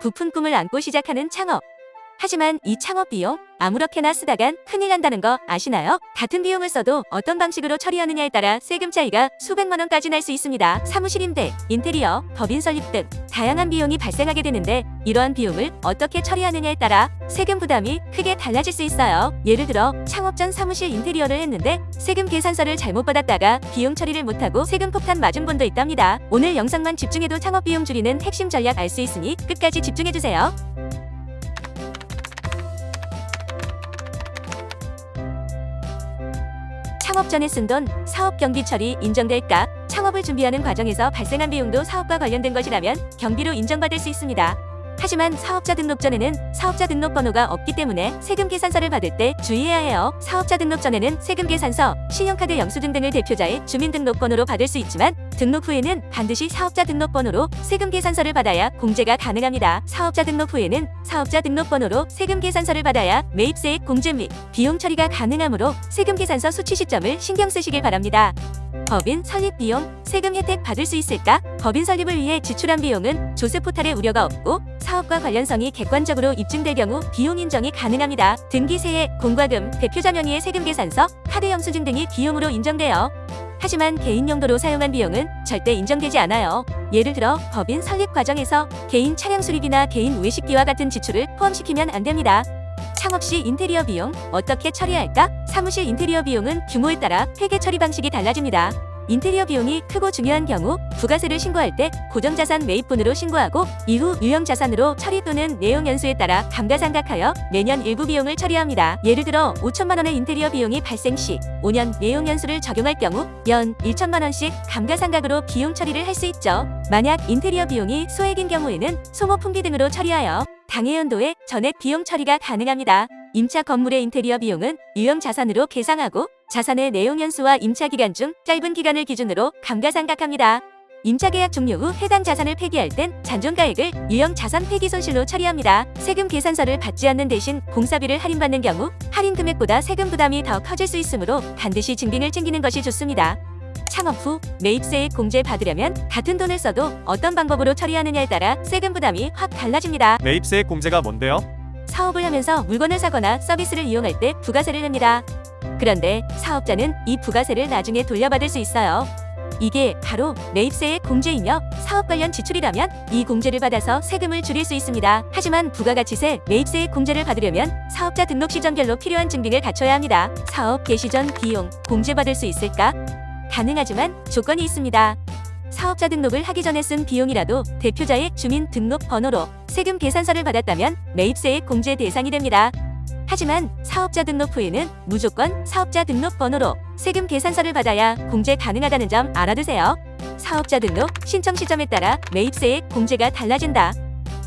부푼 꿈을 안고 시작하는 창업. 하지만 이 창업 비용 아무렇게나 쓰다간 큰일 난다는 거 아시나요? 같은 비용을 써도 어떤 방식으로 처리하느냐에 따라 세금 차이가 수백만 원까지 날 수 있습니다. 사무실 임대, 인테리어, 법인 설립 등 다양한 비용이 발생하게 되는데 이러한 비용을 어떻게 처리하느냐에 따라 세금 부담이 크게 달라질 수 있어요. 예를 들어 창업 전 사무실 인테리어를 했는데 세금 계산서를 잘못 받았다가 비용 처리를 못하고 세금 폭탄 맞은 분도 있답니다. 오늘 영상만 집중해도 창업 비용 줄이는 핵심 전략 알 수 있으니 끝까지 집중해주세요. 창업 전에 쓴 돈, 사업 경비 처리 인정될까? 창업을 준비하는 과정에서 발생한 비용도 사업과 관련된 것이라면 경비로 인정받을 수 있습니다. 하지만 사업자 등록 전에는 사업자 등록번호가 없기 때문에 세금 계산서를 받을 때 주의해야 해요. 사업자 등록 전에는 세금 계산서, 신용카드 영수증 등을 대표자의 주민등록번호로 받을 수 있지만 등록 후에는 반드시 사업자 등록번호로 세금 계산서를 받아야 공제가 가능합니다. 사업자 등록 후에는 사업자 등록번호로 세금 계산서를 받아야 매입세액 공제 및 비용 처리가 가능하므로 세금 계산서 수취 시점을 신경 쓰시길 바랍니다. 법인 설립 비용, 세금 혜택 받을 수 있을까? 법인 설립을 위해 지출한 비용은 조세 포탈에 우려가 없고 사업과 관련성이 객관적으로 입증될 경우 비용 인정이 가능합니다. 등기세액, 공과금, 대표자 명의의 세금 계산서, 카드 영수증 등이 비용으로 인정돼요. 하지만 개인 용도로 사용한 비용은 절대 인정되지 않아요. 예를 들어 법인 설립 과정에서 개인 차량 수리비나 개인 외식비와 같은 지출을 포함시키면 안 됩니다. 창업 시 인테리어 비용 어떻게 처리할까? 사무실 인테리어 비용은 규모에 따라 회계 처리 방식이 달라집니다. 인테리어 비용이 크고 중요한 경우 부가세를 신고할 때 고정자산 매입분으로 신고하고 이후 유형자산으로 처리 또는 내용연수에 따라 감가상각하여 매년 일부 비용을 처리합니다. 예를 들어 5천만 원의 인테리어 비용이 발생 시 5년 내용연수를 적용할 경우 연 1천만 원씩 감가상각으로 비용 처리를 할 수 있죠. 만약 인테리어 비용이 소액인 경우에는 소모품비 등으로 처리하여 당해연도에 전액 비용 처리가 가능합니다. 임차 건물의 인테리어 비용은 유형자산으로 계상하고 자산의 내용연수와 임차 기간 중 짧은 기간을 기준으로 감가상각합니다. 임차 계약 종료 후 해당 자산을 폐기할 땐 잔존가액을 유형자산 폐기 손실로 처리합니다. 세금 계산서를 받지 않는 대신 공사비를 할인받는 경우 할인 금액보다 세금 부담이 더 커질 수 있으므로 반드시 증빙을 챙기는 것이 좋습니다. 창업 후 매입세액 공제 받으려면 같은 돈을 써도 어떤 방법으로 처리하느냐에 따라 세금 부담이 확 달라집니다. 매입세액 공제가 뭔데요? 사업을 하면서 물건을 사거나 서비스를 이용할 때 부가세를 냅니다. 그런데 사업자는 이 부가세를 나중에 돌려받을 수 있어요. 이게 바로 매입세액 공제이며 사업 관련 지출이라면 이 공제를 받아서 세금을 줄일 수 있습니다. 하지만 부가가치세, 매입세액 공제를 받으려면 사업자 등록 시점별로 필요한 증빙을 갖춰야 합니다. 사업 개시 전 비용 공제받을 수 있을까? 가능하지만 조건이 있습니다. 사업자 등록을 하기 전에 쓴 비용이라도 대표자의 주민등록번호로 세금 계산서를 받았다면 매입세액 공제 대상이 됩니다. 하지만 사업자 등록 후에는 무조건 사업자 등록번호로 세금 계산서를 받아야 공제 가능하다는 점 알아두세요. 사업자 등록 신청 시점에 따라 매입세액 공제가 달라진다.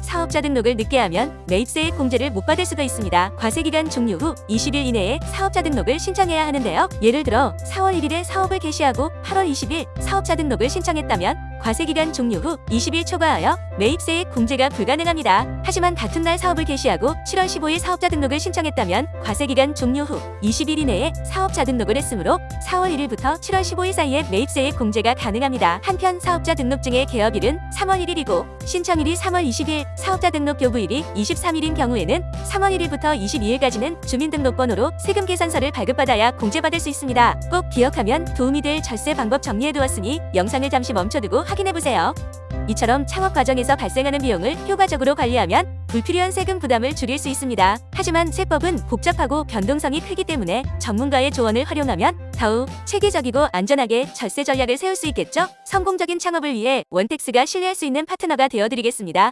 사업자 등록을 늦게 하면 매입세액 공제를 못 받을 수도 있습니다. 과세기간 종료 후 20일 이내에 사업자 등록을 신청해야 하는데요. 예를 들어 4월 1일에 사업을 개시하고 8월 20일 사업자 등록을 신청했다면 과세기간 종료 후 20일 초과하여 매입세액 공제가 불가능합니다. 하지만 같은 날 사업을 개시하고 7월 15일 사업자 등록을 신청했다면 과세기간 종료 후 20일 이내에 사업자 등록을 했으므로 4월 1일부터 7월 15일 사이에 매입세액 공제가 가능합니다. 한편 사업자 등록증의 개업일은 3월 1일이고 신청일이 3월 20일, 사업자 등록 교부일이 23일인 경우에는 3월 1일부터 22일까지는 주민등록번호로 세금 계산서를 발급받아야 공제받을 수 있습니다. 꼭 기억하면 도움이 될 절세 방법 정리해두었으니 영상을 잠시 멈춰두고 확인해보세요. 이처럼 창업 과정에서 발생하는 비용을 효과적으로 관리하면 불필요한 세금 부담을 줄일 수 있습니다. 하지만 세법은 복잡하고 변동성이 크기 때문에 전문가의 조언을 활용하면 더욱 체계적이고 안전하게 절세 전략을 세울 수 있겠죠? 성공적인 창업을 위해 원택스가 신뢰할 수 있는 파트너가 되어드리겠습니다.